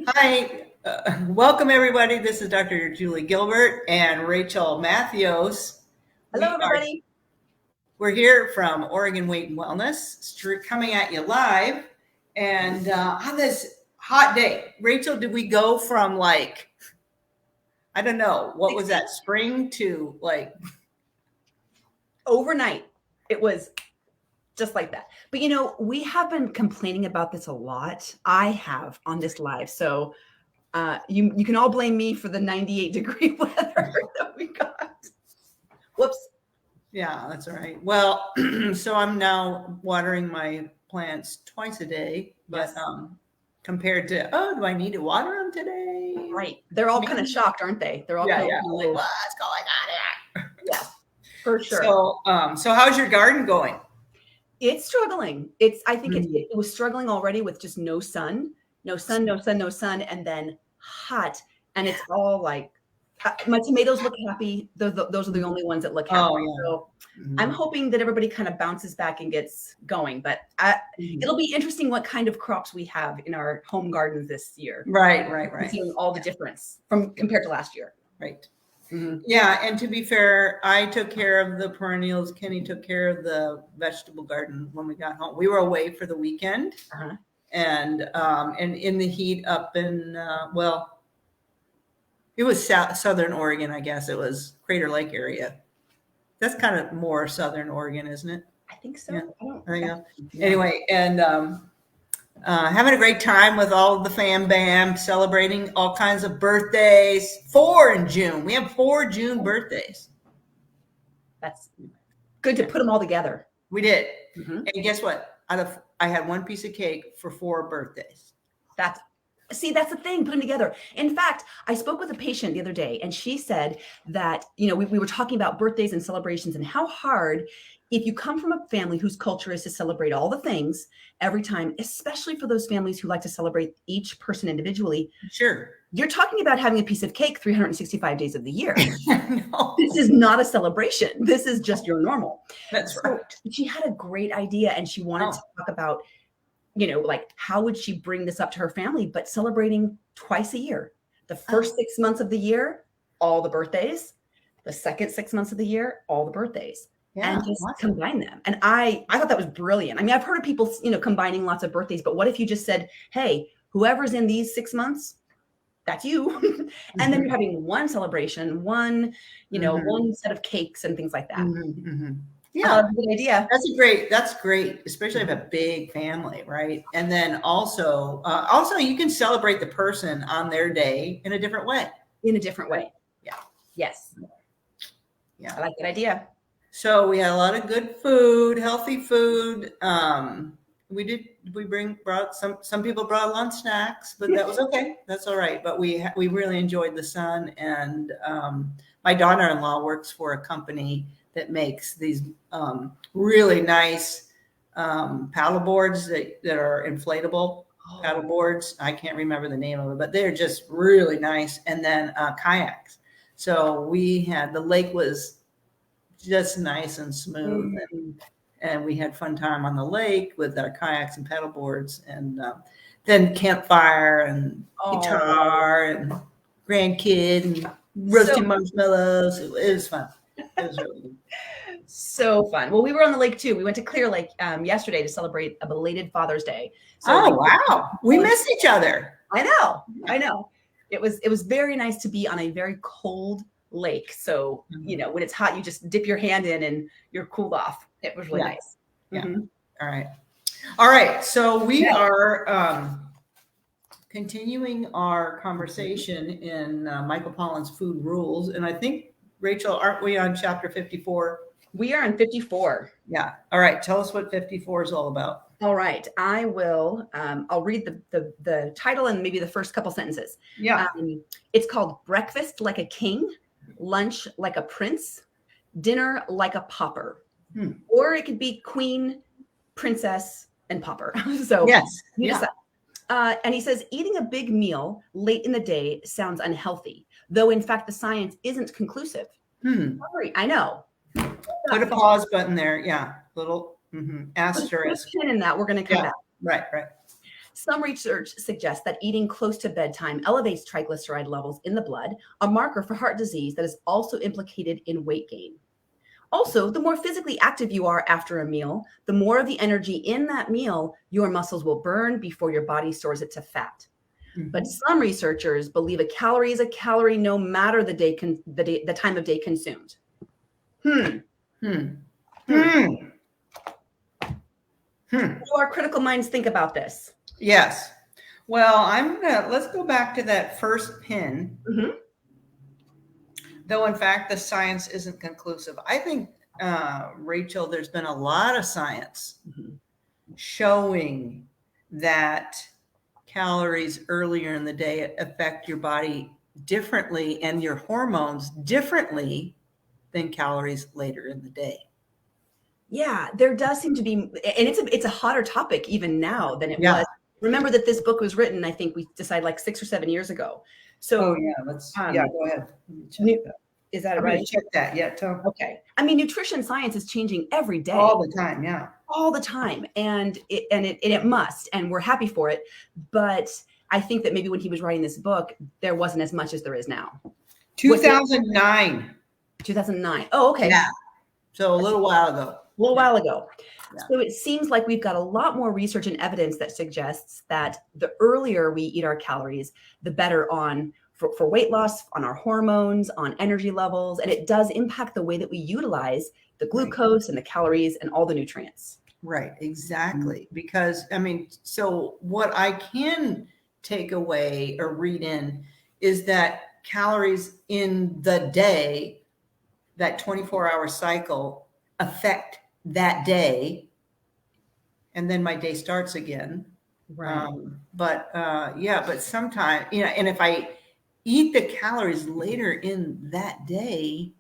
Hi, welcome everybody. This is Dr. Julie Gilbert and Rachel Matthews. Hello, everybody. We're here from Oregon Weight and Wellness, coming at you live. And on this hot day, Rachel, did we go from like, I don't know, what was that, spring to like? Overnight, it was just like that. But you know, we have been complaining about this a lot. I have on this live. So you can all blame me for the 98-degree weather that we got. Whoops. Yeah, that's all right. Well, so I'm now watering my plants twice a day, but compared to, do I need to water them today? Right. They're all kind of shocked, aren't they? They're all like, what's going on here? Yeah, for sure. So how's your garden going? It's struggling. I think it was struggling already with just no sun, and then hot. And it's all like, my tomatoes look happy. Those are the only ones that look happy. Oh, yeah. So I'm hoping that everybody kind of bounces back and gets going. But it'll be interesting what kind of crops we have in our home gardens this year. Right. Seeing all the difference compared to last year. Right. Mm-hmm. Yeah, and to be fair, I took care of the perennials. Kenny took care of the vegetable garden when we got home. We were away for the weekend, and in the heat up in it was southern Oregon, I guess. It was Crater Lake area. That's kind of more southern Oregon, isn't it? I think so. Yeah. Anyway, and having a great time with all of the fam bam, celebrating all kinds of birthdays. 4 in June. We have 4 June birthdays. That's good to put them all together. We did. And guess what? I had 1 piece of cake for 4 birthdays. That's the thing, put them together. In fact, I spoke with a patient the other day, and she said that, we were talking about birthdays and celebrations and how hard, if you come from a family whose culture is to celebrate all the things every time, especially for those families who like to celebrate each person individually. Sure. You're talking about having a piece of cake 365 days of the year. No. This is not a celebration. This is just your normal. That's right. She had a great idea, and she wanted to talk about, like how would she bring this up to her family, but celebrating twice a year. The first 6 months of the year, all the birthdays. The second 6 months of the year, all the birthdays. And just combine them. And I thought that was brilliant. I mean, I've heard of people, combining lots of birthdays, but what if you just said, hey, whoever's in these 6 months, that's you. And then you're having one celebration, one set of cakes and things like that. Yeah, good idea. That's great, especially if you have a big family, right? And then also you can celebrate the person on their day in a different way. Yeah. Yes. Yeah. I like that idea. So we had a lot of good food, healthy food. Some people brought lunch snacks, but that was okay. That's all right. But we really enjoyed the sun. And my daughter-in-law works for a company that makes these really nice paddle boards that are inflatable paddle boards. I can't remember the name of it, but they're just really nice. And then kayaks. So the lake was just nice and smooth, and we had fun time on the lake with our kayaks and paddle boards, and then campfire and guitar and grandkid and roasting marshmallows. It was fun. It was really good. So fun. Well, we were on the lake too. We went to Clear Lake yesterday to celebrate a belated Father's Day. Wow. We missed each other. I know. It was very nice to be on a very cold lake. So, when it's hot, you just dip your hand in and you're cooled off. It was really nice. Yeah. All right. So we are continuing our conversation in Michael Pollan's Food Rules. And I think, Rachel, aren't we on chapter 54? We are on 54. Yeah. All right. Tell us what 54 is all about. All right. I will. I'll read the title and maybe the first couple sentences. Yeah. It's called Breakfast Like a King, Lunch Like a Prince, Dinner Like a Pauper. Or it could be Queen, Princess, and Pauper. So yes. And he says, eating a big meal late in the day sounds unhealthy, though in fact the science isn't conclusive. I know. Put a pause button there. Yeah. Little asterisk. Put a pin in that. We're going to come back. Right. Some research suggests that eating close to bedtime elevates triglyceride levels in the blood, a marker for heart disease that is also implicated in weight gain. Also, the more physically active you are after a meal, the more of the energy in that meal your muscles will burn before your body stores it to fat. But some researchers believe a calorie is a calorie no matter the time of day consumed. What do our critical minds think about this? Yes. Well, let's go back to that first pin. Though, in fact, the science isn't conclusive. I think, Rachel, there's been a lot of science showing that calories earlier in the day affect your body differently and your hormones differently than calories later in the day. Yeah, there does seem to be, and it's a hotter topic even now than it was. Remember that this book was written, I think we decided like 6 or 7 years ago. So go ahead. Is that I'm right? Check that. Yeah, Tom. Okay. I mean, nutrition science is changing every day. All the time, yeah. All the time. And it must, and we're happy for it. But I think that maybe when he was writing this book, there wasn't as much as there is now. 2009. 2009. Oh, okay. Yeah. So a little while ago. Yeah. So it seems like we've got a lot more research and evidence that suggests that the earlier we eat our calories, the better for weight loss, on our hormones, on energy levels, and it does impact the way that we utilize the glucose and the calories and all the nutrients. Right, exactly. Because, I mean, so what I can take away or read in is that calories in the day, that 24-hour cycle, affect that day, and then my day starts again. Right. But sometimes, and if I eat the calories later in that day,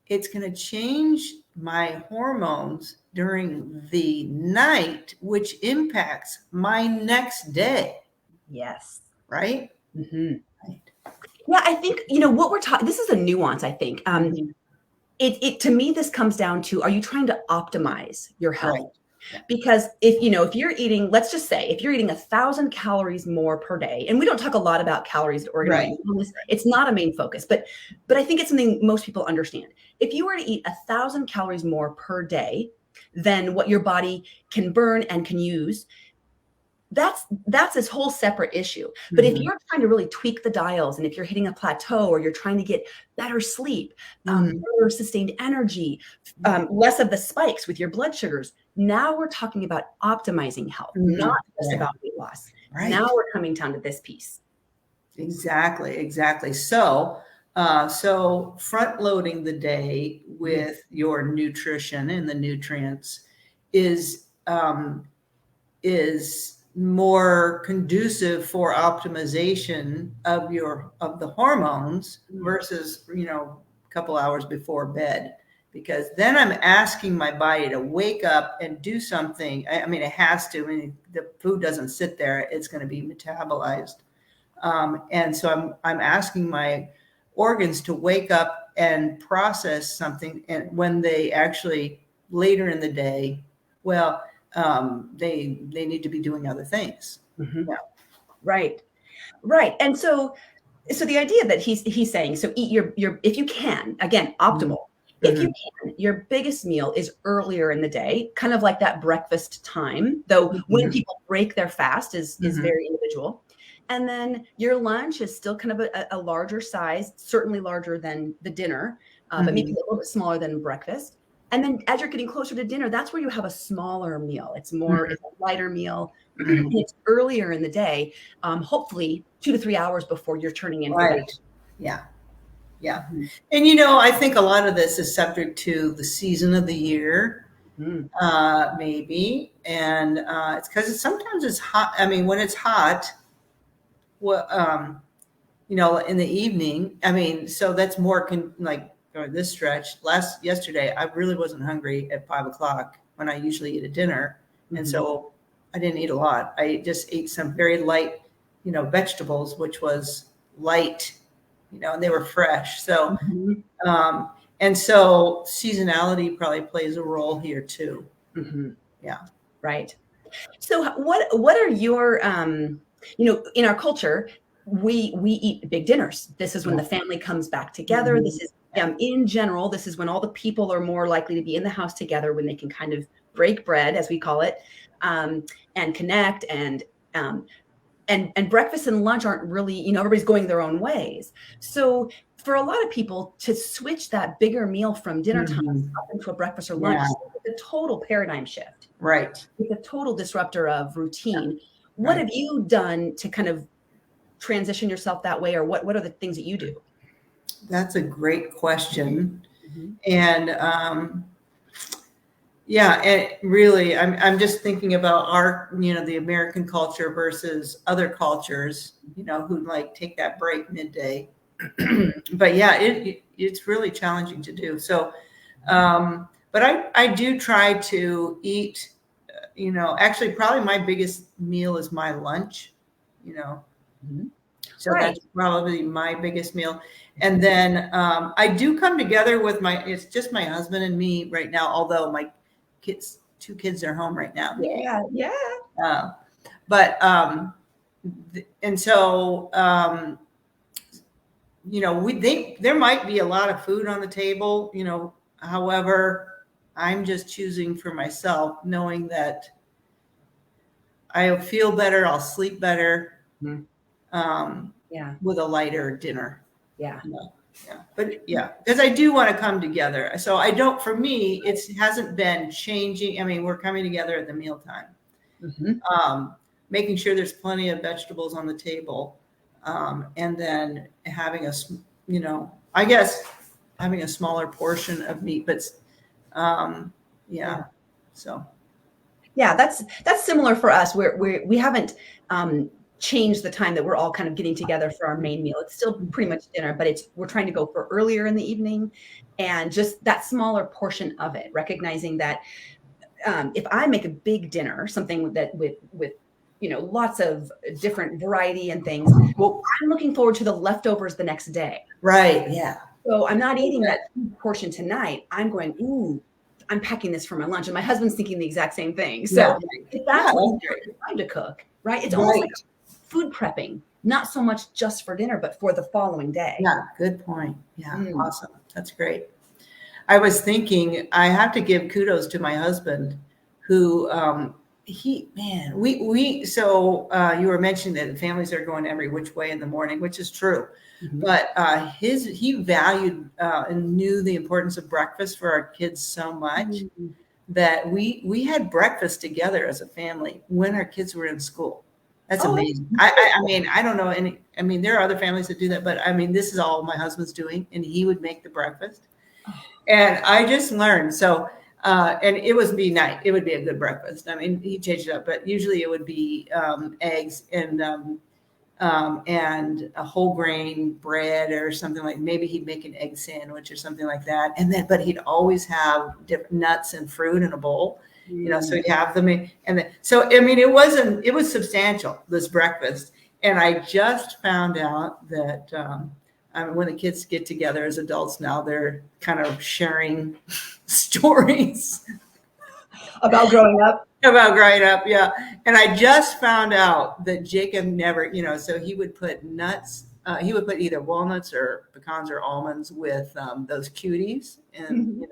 it's going to change my hormones during the night, which impacts my next day. Yes. Right? Right. Yeah, I think, what we're talking, this is a nuance, I think. It to me, this comes down to, are you trying to optimize your health? Right. Yeah. Because if you're eating, let's just say, if you're eating 1,000 calories more per day, and we don't talk a lot about calories at Oregon, it's not a main focus, but I think it's something most people understand. If you were to eat 1,000 calories more per day than what your body can burn and can use, that's this whole separate issue. But if you're trying to really tweak the dials, and if you're hitting a plateau, or you're trying to get better sleep, better sustained energy, less of the spikes with your blood sugars, now we're talking about optimizing health, not just about weight loss. Right. Now we're coming down to this piece. Exactly. So front loading the day with your nutrition and the nutrients is more conducive for optimization of the hormones versus a couple hours before bed, because then I'm asking my body to wake up and do something. I mean, it has to. I mean, the food doesn't sit there; it's going to be metabolized, and so I'm asking my organs to wake up and process something. And when they actually later in the day, they need to be doing other things. Yeah. Right. And so the idea that he's saying, so eat your if you can, again, optimal. If you can, your biggest meal is earlier in the day, kind of like that breakfast time, though when people break their fast is very individual. And then your lunch is still kind of a larger size, certainly larger than the dinner, but maybe a little bit smaller than breakfast. And then as you're getting closer to dinner, that's where you have a smaller meal. It's it's a lighter meal. And it's earlier in the day, hopefully 2 to 3 hours before you're turning in. Right. Yeah. And, I think a lot of this is subject to the season of the year, maybe. And it's because sometimes it's hot. I mean, when it's hot, in the evening, I mean, so that's more or this stretch. Yesterday, I really wasn't hungry at 5:00 when I usually eat a dinner. And so I didn't eat a lot. I just ate some very light, vegetables, which was light, and they were fresh. So, and so seasonality probably plays a role here too. Yeah. Right. So what are your in our culture, we eat big dinners. This is when the family comes back together. This is in general, this is when all the people are more likely to be in the house together, when they can kind of break bread, as we call it, and connect um, and breakfast and lunch aren't really, everybody's going their own ways. So for a lot of people to switch that bigger meal from dinner time up into a breakfast or lunch, Yeah. it's a total paradigm shift. Right. It's a total disruptor of routine. What Right. have you done to kind of transition yourself that way, or what are the things that you do? That's a great question. Mhm. And yeah, and really, I'm just thinking about our, the American culture versus other cultures, who like take that break midday. But yeah, it's really challenging to do. So, but I do try to eat. Actually, probably my biggest meal is my lunch. Mhm. So Right. that's probably my biggest meal. And then I do come together with it's just my husband and me right now, although my two kids are home right now. Yeah. Yeah. Uh, but, and so, there might be a lot of food on the table, however, I'm just choosing for myself, knowing that I'll feel better, I'll sleep better. Mhm. Yeah. With a lighter dinner. Yeah. Yeah. But yeah, because I do want to come together. So for me, it hasn't been changing. I mean, we're coming together at the mealtime, making sure there's plenty of vegetables on the table. And then having I guess having a smaller portion of meat, but yeah. So. Yeah, that's similar for us. We haven't changed the time that we're all kind of getting together for our main meal. It's still pretty much dinner, but we're trying to go for earlier in the evening, and just that smaller portion of it, recognizing that if I make a big dinner, something that with lots of different variety and things, well, I'm looking forward to the leftovers the next day. Right. Yeah. So I'm not eating that portion tonight. I'm going, ooh, I'm packing this for my lunch. And my husband's thinking the exact same thing. So if that's time to cook, right? It's almost like food prepping, not so much just for dinner, but for the following day. Yeah, good point. Yeah, awesome. That's great. I was thinking I have to give kudos to my husband, who you were mentioning that families are going every which way in the morning, which is true. But he valued and knew the importance of breakfast for our kids so much that we had breakfast together as a family when our kids were in school. That's amazing. I mean, I don't know any. I mean, there are other families that do that, but I mean, this is all my husband's doing, and he would make the breakfast, and I just learned. So, and it would be nice. It would be a good breakfast. I mean, he changed it up, but usually it would be eggs and a whole grain bread or something, like maybe he'd make an egg sandwich or something like that. And then, but he'd always have different nuts and fruit in a bowl, so he'd have them. And then, so, I mean, it was substantial, this breakfast. And I just found out that when the kids get together as adults now, they're kind of sharing stories about growing up. Yeah. And I just found out that Jacob never, so he would put nuts, he would put either walnuts or pecans or almonds with those cuties, and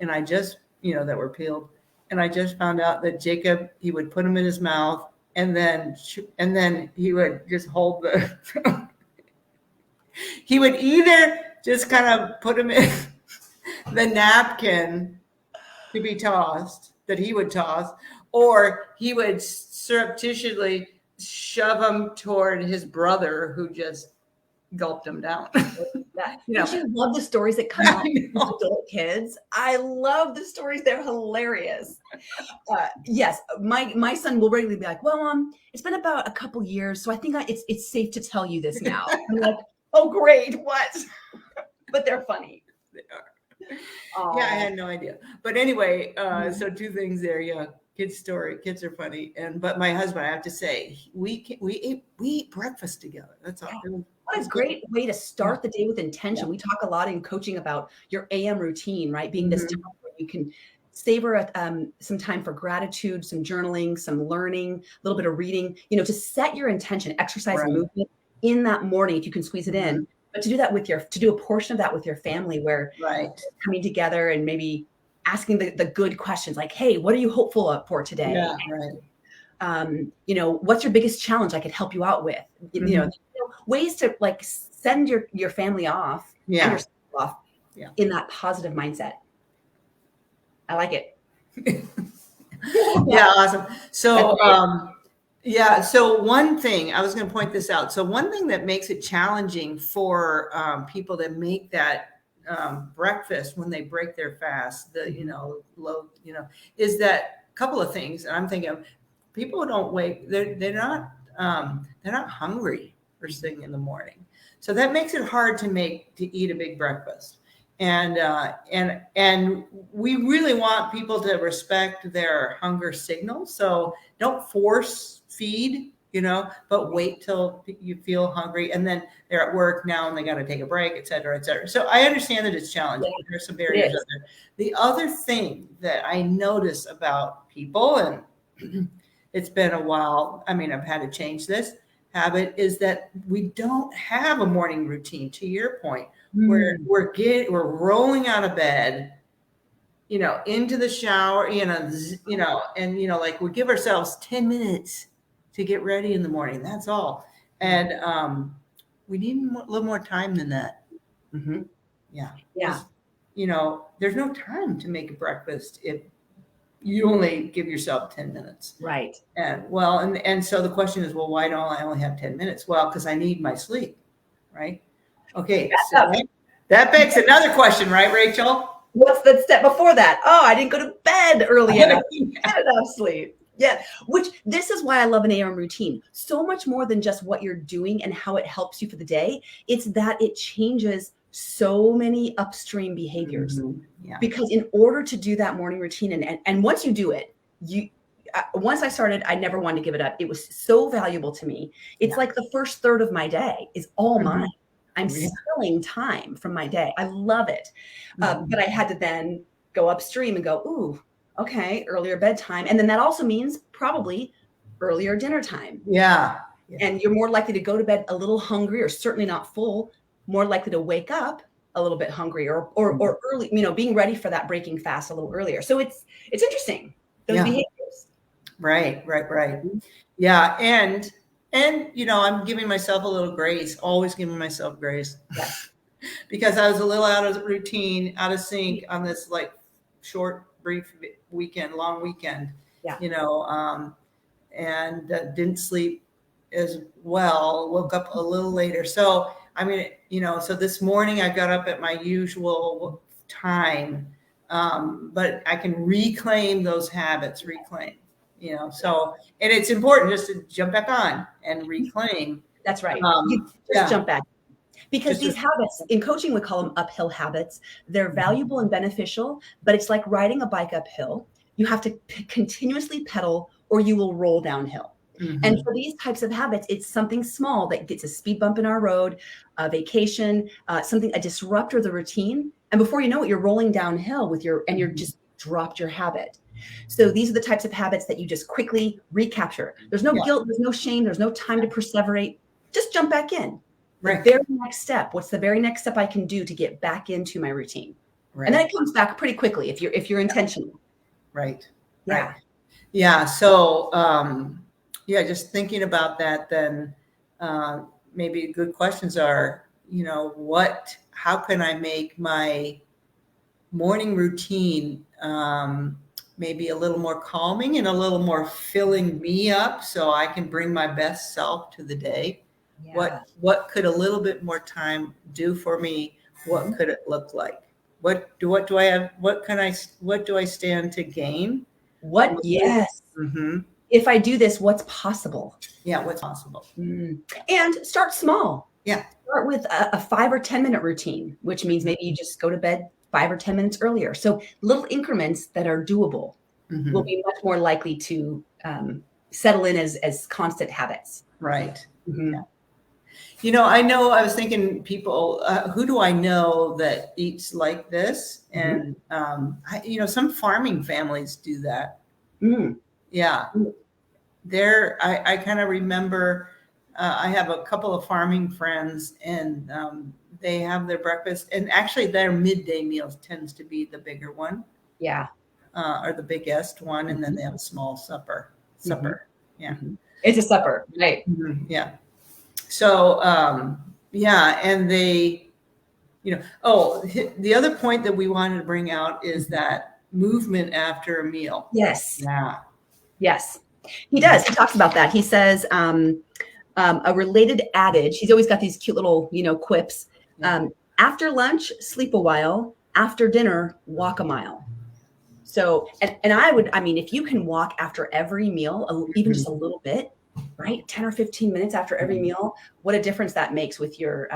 and I just, that were peeled. And I just found out that Jacob, he would put them in his mouth, and then he would just hold he would either just kind of put them in the napkin to be tossed, that he would toss, or he would surreptitiously shove them toward his brother, who just gulped him down. Don't you love the stories that come out from adult kids? I love the stories. They're hilarious. Yes, my son will regularly be like, well, it's been about a couple years, so I think it's safe to tell you this now. I'm like, oh, great, what? But they're funny. They are. Yeah, I had no idea. But anyway, so two things there. Yeah, kids are funny. But my husband, I have to say, we eat breakfast together. That's all. What a great way to start the day with intention. We talk a lot in coaching about your AM routine, right? Being this time where you can savor some time for gratitude, some journaling, some learning, a little bit of reading, to set your intention, exercise and Right. movement in that morning, if you can squeeze it in, but to do that to do a portion of that with your family, where Right. coming together and maybe asking the good questions like, hey, what are you hopeful for today? Yeah. Right. What's your biggest challenge I could help you out with? Ways to like send your family off and Yeah. yourself off in that positive mindset. I like it. Yeah. Awesome. So, so one thing I was going to point this out. So one thing that makes it challenging for people to make that breakfast when they break their fast, is that couple of things. And I'm thinking people don't wake, they're not hungry first thing in the morning. So that makes it hard to eat a big breakfast. And we really want people to respect their hunger signals. So don't force feed, but wait till you feel hungry, and then they're at work now and they got to take a break, et cetera, et cetera. So I understand that it's challenging. Yeah. There's some barriers out there. The other thing that I notice about people, and it's been a while, I mean, I've had to change this habit, is that we don't have a morning routine. To your point, we're rolling out of bed, into the shower, and like we give ourselves 10 minutes to get ready in the morning. That's all. And we need a little more time than that. Mm-hmm. Yeah. Yeah. There's no time to make a breakfast if you only give yourself 10 minutes. Right. And so the question is, well, why don't I only have 10 minutes? Well, because I need my sleep. Right. Okay. So that begs another question, right, Rachel? What's the step before that? Oh, I didn't go to bed early enough. Get enough sleep. Yeah. This is why I love an AM routine. So much more than just what you're doing and how it helps you for the day. It's that it changes so many upstream behaviors. Mm-hmm. Yeah. Because in order to do that morning routine, and once you do it, once I started, I never wanted to give it up. It was so valuable to me. It's like the first third of my day is all mine. I'm stealing time from my day. I love it. But I had to then go upstream and go, ooh, okay, earlier bedtime. And then that also means probably earlier dinner time. Yeah. And you're more likely to go to bed a little hungry, or certainly not full, more likely to wake up a little bit hungry or early, being ready for that breaking fast a little earlier. So it's interesting, those behaviors. Right. Yeah. And I'm giving myself a little grace, always giving myself grace. Yes. Because I was a little out of routine, out of sync on this like short, brief long weekend, and didn't sleep as well, woke up a little later. So, so this morning I got up at my usual time, but I can reclaim those habits, so, and it's important just to jump back on and reclaim. That's right. Jump back. Because these habits, in coaching, we call them uphill habits. They're valuable and beneficial, but it's like riding a bike uphill. You have to continuously pedal or you will roll downhill. Mm-hmm. And for these types of habits, it's something small that gets a speed bump in our road, a vacation, a disruptor of the routine. And before you know it, you're rolling downhill and you're just dropped your habit. So these are the types of habits that you just quickly recapture. There's no guilt, there's no shame, there's no time to perseverate. Just jump back in. Right. The very next step. What's the very next step I can do to get back into my routine? Right. And then it comes back pretty quickly if you're intentional. Right. Yeah. Right. Yeah. So just thinking about that, then maybe good questions are, how can I make my morning routine maybe a little more calming and a little more filling me up so I can bring my best self to the day? Yeah. What could a little bit more time do for me? What could it look like? What do I have? What do I stand to gain? Yes. Mm-hmm. If I do this, what's possible? Yeah. What's possible? Mm. And start small. Yeah. Start with a 5 or 10 minute routine, which means maybe you just go to bed 5 or 10 minutes earlier. So little increments that are doable will be much more likely to settle in as constant habits. Right. Mm-hmm. Yeah. I know I was thinking people, who do I know that eats like this? And, some farming families do that. Mm. Yeah. I kind of remember, I have a couple of farming friends and they have their breakfast, and actually their midday meals tends to be the bigger one. Yeah. Or the biggest one. And then they have a small supper. Yeah. It's a supper, right? Yeah. So, and they, the other point that we wanted to bring out is that movement after a meal. Yes. Yeah. Yes. He does. He talks about that. He says a related adage. He's always got these cute little, quips. After lunch, sleep a while. After dinner, walk a mile. So, and I mean, if you can walk after every meal, even just a little bit, right? 10 or 15 minutes after every meal, what a difference that makes with your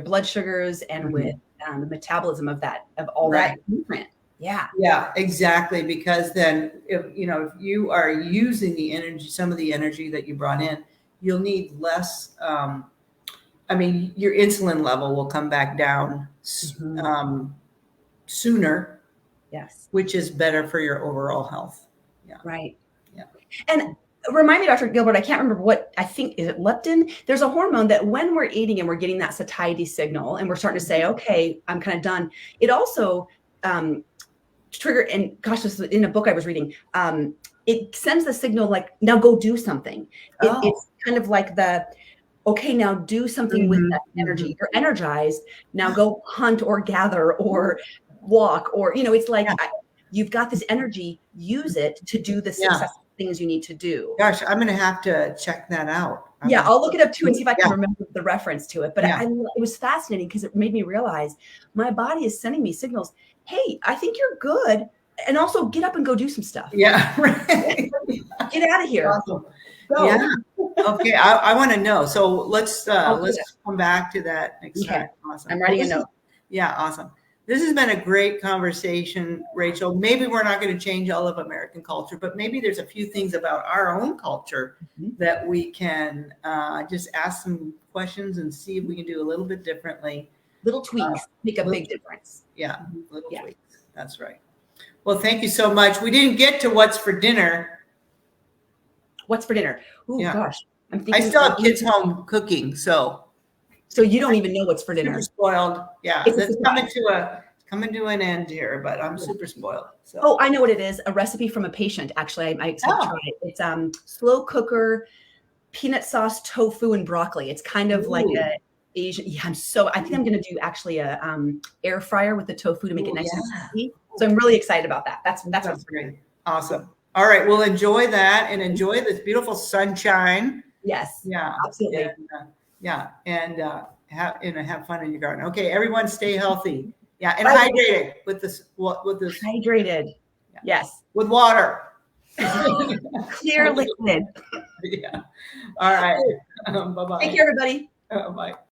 blood sugars and with the metabolism of all that nutrient. Yeah. Yeah, exactly. Because then if you are using the energy, some of the energy that you brought in, you'll need less. Your insulin level will come back down sooner. Yes. Which is better for your overall health. Yeah. Right. Yeah. And remind me, Dr. Gilbert, I can't remember is it leptin? There's a hormone that when we're eating and we're getting that satiety signal and we're starting to say, okay, I'm kind of done. It also trigger, and gosh, this was in a book I was reading. It sends the signal like, now go do something. It's kind of like okay, now do something with that energy. You're energized. Now go hunt or gather or walk, or it's like you've got this energy, use it to do the successful things you need to do. Gosh, I'm going to have to check that out. I'll look it up too and see if I can remember the reference to it. But it was fascinating because it made me realize my body is sending me signals. Hey, I think you're good. And also get up and go do some stuff. Yeah. Right. Get out of here. Awesome. Go. Yeah. Okay. I want to know. So let's come back to that next time. Awesome. I'm writing a note. Yeah. Awesome. This has been a great conversation, Rachel. Maybe we're not going to change all of American culture, but maybe there's a few things about our own culture that we can just ask some questions and see if we can do a little bit differently. Little tweaks make a big difference. Yeah, little tweaks. That's right. Well, thank you so much. We didn't get to what's for dinner. What's for dinner? Oh, gosh. I still have kids home cooking, so you don't even know what's for dinner. Super spoiled. Yeah, it's coming to an end here, but I'm super spoiled. So. Oh, I know what it is. A recipe from a patient. Actually, I tried it. It's slow cooker, peanut sauce, tofu, and broccoli. It's kind of like a Asian. Yeah, I think I'm going to do actually a air fryer with the tofu to make it nice and crispy. So I'm really excited about that. That's what's great. Awesome. All right, well, enjoy that and enjoy this beautiful sunshine. Yes. Yeah. Absolutely. And have fun in your garden. Okay, everyone, stay healthy. Yeah, and hydrated with this. Hydrated. Yeah. Yes. With water. Clear liquid. Yeah. All right. Bye-bye. Take care, everybody. Bye.